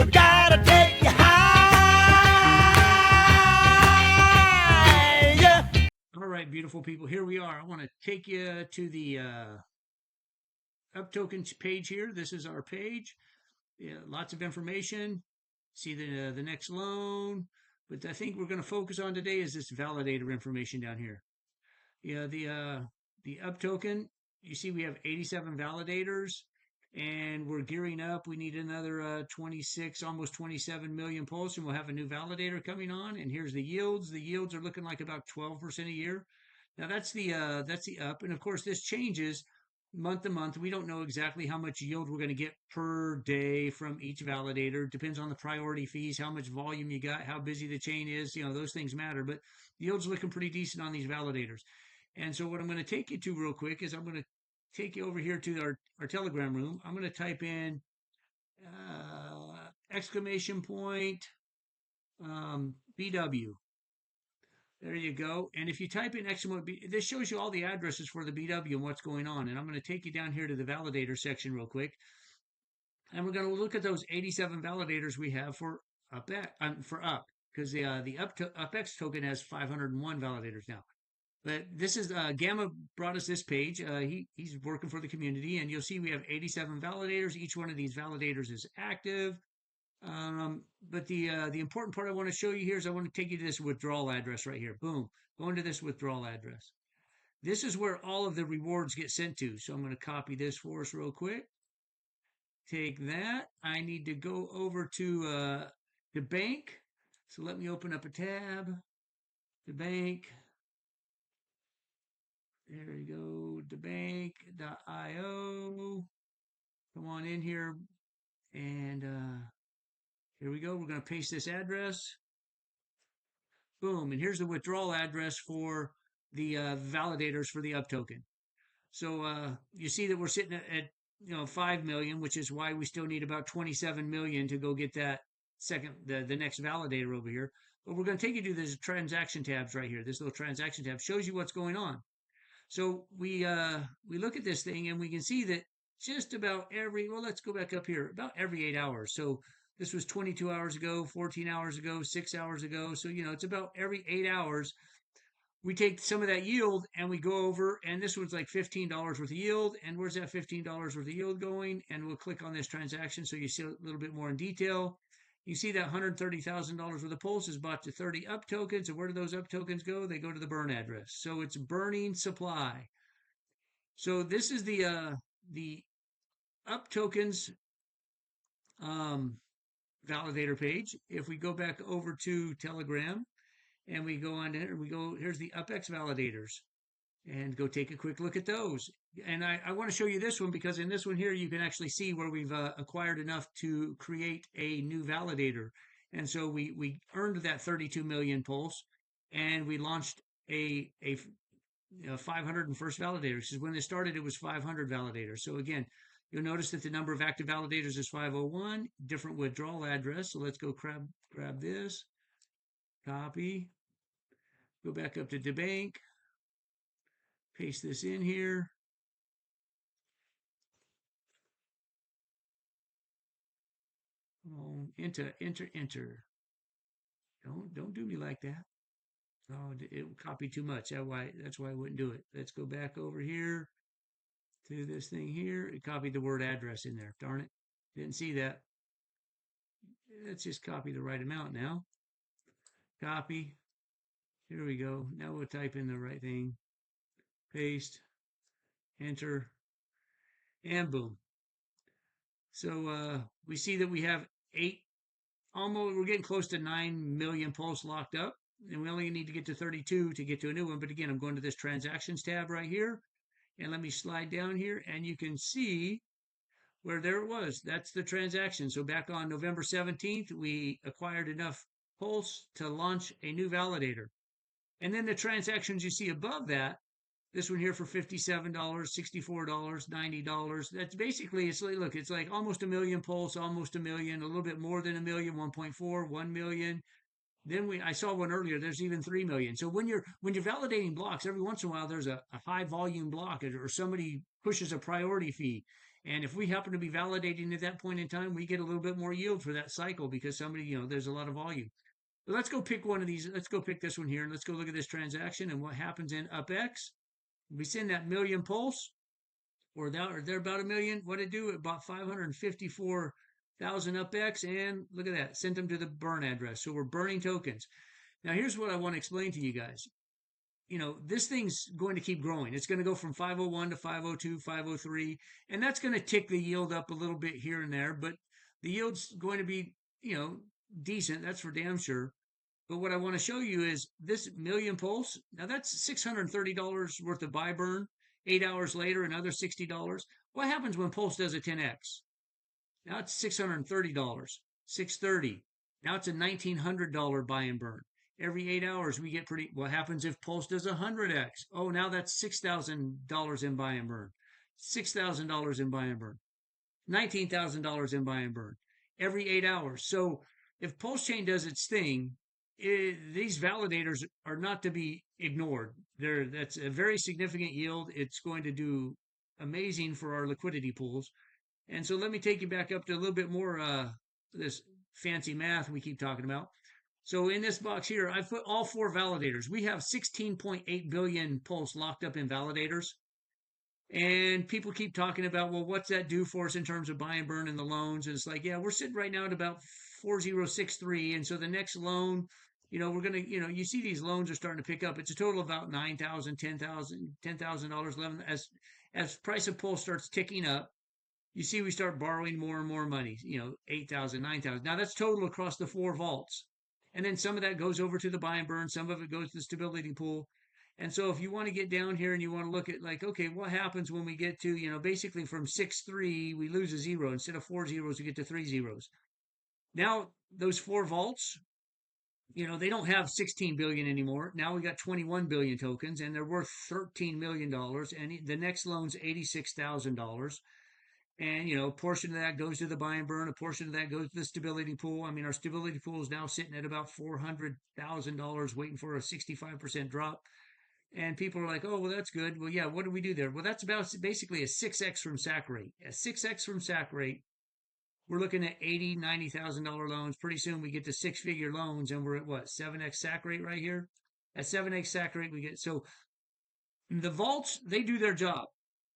We gotta take you high. Yeah. All right, beautiful people, here we are. I want to take you to the Up Tokens page here. This is our page. Yeah, lots of information. See the next loan. But I think we're going to focus on today is this validator information down here. Yeah, the Up token, you see we have 87 validators and we're gearing up. We need another 26, almost 27 million pulse, and we'll have a new validator coming on. And here's the yields. The yields are looking like about 12% a year. Now that's the up, and of course this changes month to month. We don't know exactly how much yield we're going to get per day from each validator. Depends on the priority fees, how much volume you got, how busy the chain is. You know, those things matter. But the yield's looking pretty decent on these validators. And so what I'm going to take you to real quick is I'm going to take you over here to our Telegram room. I'm going to type in exclamation point BW. There you go. And if you type in exclamation, this shows you all the addresses for the BW and what's going on. And I'm going to take you down here to the validator section real quick. And we're going to look at those 87 validators we have for up, because the UPX token has 501 validators now. But this is Gamma brought us this page. He's working for the community, and you'll see we have 87 validators. Each one of these validators is active. But the important part I want to show you here is I want to take you to this withdrawal address right here. Boom, go into this withdrawal address. This is where all of the rewards get sent to. So I'm going to copy this for us real quick. Take that. I need to go over to the bank. So let me open up a tab. The bank. There you go, thebank.io. Come on in here, and here we go. We're going to paste this address. Boom, and here's the withdrawal address for the validators for the UP token. So you see that we're sitting at 5 million, which is why we still need about 27 million to go get that the next validator over here. But we're going to take you to these transaction tabs right here. This little transaction tab shows you what's going on. So we look at this thing and we can see that just about let's go back up here, about every 8 hours. So this was 22 hours ago, 14 hours ago, 6 hours ago. So, it's about every 8 hours. We take some of that yield and we go over, and this one's like $15 worth of yield. And where's that $15 worth of yield going? And we'll click on this transaction so you see a little bit more in detail. You see that $130,000 worth of pulse is bought to 30 UP tokens. And where do those UP tokens go? They go to the burn address. So it's burning supply. So this is the UP tokens validator page. If we go back over to Telegram and we go on there, here's the UPX validators, and go take a quick look at those. And I want to show you this one because in this one here, you can actually see where we've acquired enough to create a new validator. And so we earned that 32 million pulse, and we launched a 501st validator. Because when this started, it was 500 validators. So again, you'll notice that the number of active validators is 501, different withdrawal address. So let's go grab this, copy, go back up to the bank, paste this in here. Oh, enter. Don't do me like that. Oh, it copied too much. That's why I wouldn't do it. Let's go back over here to this thing here. It copied the word address in there. Darn it. Didn't see that. Let's just copy the right amount now. Copy. Here we go. Now we'll type in the right thing. Paste. Enter. And boom. So we see that we have we're getting close to 9 million pulse locked up, and we only need to get to 32 to get to a new one. But again, I'm going to this transactions tab right here, and let me slide down here, and you can see where there it was. That's the transaction. So back on November 17th, we acquired enough pulse to launch a new validator. And then the transactions you see above that, this one here for $57, $64, $90. That's basically, it's like almost a million pulse, almost a million, a little bit more than a million, 1.4, 1 million. Then I saw one earlier, there's even 3 million. So when you're validating blocks, every once in a while, there's a high volume block or somebody pushes a priority fee. And if we happen to be validating at that point in time, we get a little bit more yield for that cycle because somebody, there's a lot of volume. But let's go pick one of these. Let's go pick this one here and let's go look at this transaction and what happens in UPX. We send that million pulse, or they're about a million. What it do? About 554,000 UPX, and look at that, sent them to the burn address. So we're burning tokens. Now here's what I want to explain to you guys. This thing's going to keep growing. It's going to go from 501 to 502, 503, and that's going to tick the yield up a little bit here and there, but the yield's going to be, decent. That's for damn sure. But what I want to show you is this million pulse. Now that's $630 worth of buy burn. 8 hours later, another $60. What happens when Pulse does a 10x? Now it's $630, 630. Now it's a $1,900 buy and burn. Every 8 hours we get pretty. What happens if Pulse does 100x? Oh, now that's $6,000 in buy and burn, $6,000 in buy and burn, $19,000 in buy and burn every 8 hours. So if PulseChain does its thing, these validators are not to be ignored. That's a very significant yield. It's going to do amazing for our liquidity pools. And so let me take you back up to a little bit more this fancy math we keep talking about. So in this box here, I've put all 4 validators. We have 16.8 billion pulse locked up in validators. And people keep talking about, well, what's that do for us in terms of buy and burn and the loans? And it's like, yeah, we're sitting right now at about 4063. And so the next loan, we're going to, you see these loans are starting to pick up. It's a total of about $9,000, $10,000, $11,000. As price of Pulse starts ticking up, you see we start borrowing more and more money, 8,000, 9,000. Now that's total across the 4 vaults. And then some of that goes over to the buy and burn. Some of it goes to the stability pool. And so if you want to get down here and you want to look at like, okay, what happens when we get to, basically from 6-3, we lose a 0. Instead of 4 zeros, we get to 3 zeros. Now those 4 vaults, they don't have 16 billion anymore. Now we got 21 billion tokens and they're worth $13 million. And the next loan's $86,000. And, a portion of that goes to the buy and burn. A portion of that goes to the stability pool. I mean, our stability pool is now sitting at about $400,000 waiting for a 65% drop. And people are like, oh, well, that's good. Well, yeah, what do we do there? Well, that's about basically a 6x from SAC rate. A 6x from SAC rate. We're looking at $80,000, $90,000 loans. Pretty soon we get to 6-figure loans and we're at what? 7x SAC rate right here? At 7x SAC rate, we get. So the vaults, they do their job.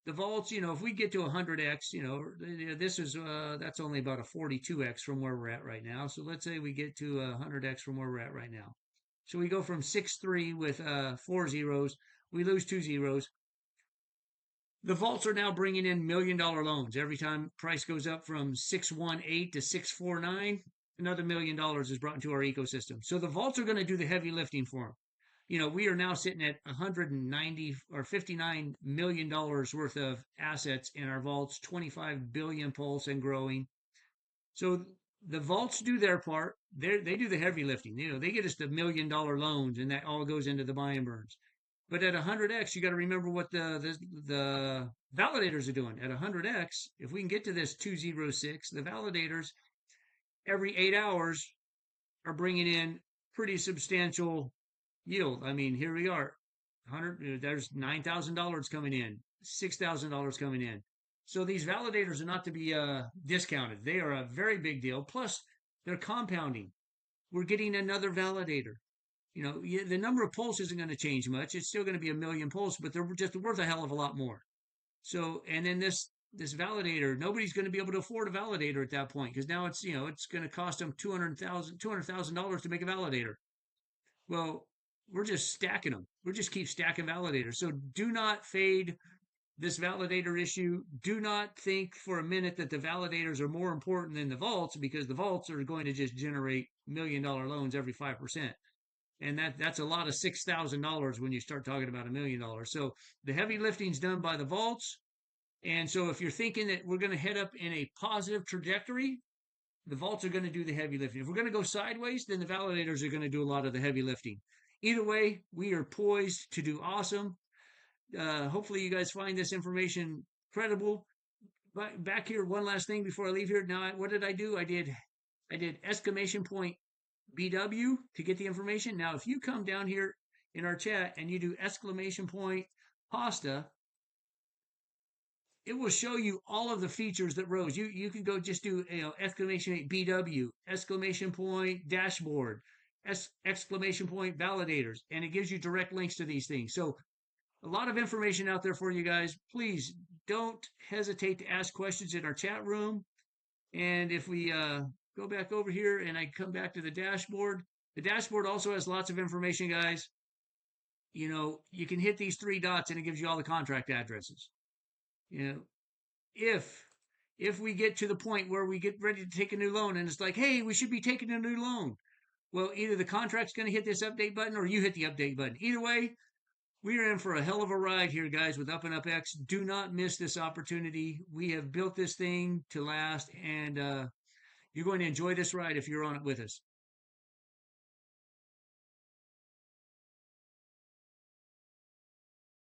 The vaults, if we get to 100x, this is that's only about a 42x from where we're at right now. So let's say we get to 100x from where we're at right now. So we go from 6-3 with 4 zeros. We lose 2 zeros. The vaults are now bringing in $1 million loans. Every time price goes up from 618 to 649, another $1 million is brought into our ecosystem. So the vaults are going to do the heavy lifting for them. We are now sitting at 190 or $59 million worth of assets in our vaults, 25 billion pulse and growing. So the vaults do their part. They do the heavy lifting. They get us the $1 million loans and that all goes into the buy and burns. But at 100x, you got to remember what the validators are doing. At 100x, if we can get to this 206, the validators every 8 hours are bringing in pretty substantial yield. I mean, here we are, there's $9,000 coming in, $6,000 coming in. So these validators are not to be discounted. They are a very big deal. Plus, they're compounding. We're getting another validator. The number of pulse isn't going to change much. It's still going to be 1 million pulse, but they're just worth a hell of a lot more. So, and then this validator, nobody's going to be able to afford a validator at that point because now it's it's going to cost them $200,000 to make a validator. Well, we're just stacking them. We just keep stacking validators. So do not fade this validator issue. Do not think for a minute that the validators are more important than the vaults because the vaults are going to just generate $1 million loans every 5%. And that's a lot of $6,000 when you start talking about $1 million. So the heavy lifting's done by the vaults. And so if you're thinking that we're going to head up in a positive trajectory, the vaults are going to do the heavy lifting. If we're going to go sideways, then the validators are going to do a lot of the heavy lifting. Either way, we are poised to do awesome. Hopefully you guys find this information credible. But back here, one last thing before I leave here. Now, what did I do? I did exclamation point BW to get the information. Now, if you come down here in our chat and you do exclamation point pasta, it will show you all of the features that rose. You can go just do exclamation point BW, exclamation point dashboard, exclamation point validators, and it gives you direct links to these things. So a lot of information out there for you guys. Please don't hesitate to ask questions in our chat room. And if we go back over here and I come back to the dashboard also has lots of information, guys. You can hit these three dots and it gives you all the contract addresses. You know, if we get to the point where we get ready to take a new loan and it's like, hey, we should be taking a new loan. Well, either the contract's going to hit this update button or you hit the update button. Either way, we are in for a hell of a ride here, guys, with Up and UpX. Do not miss this opportunity. We have built this thing to last, and you're going to enjoy this ride if you're on it with us.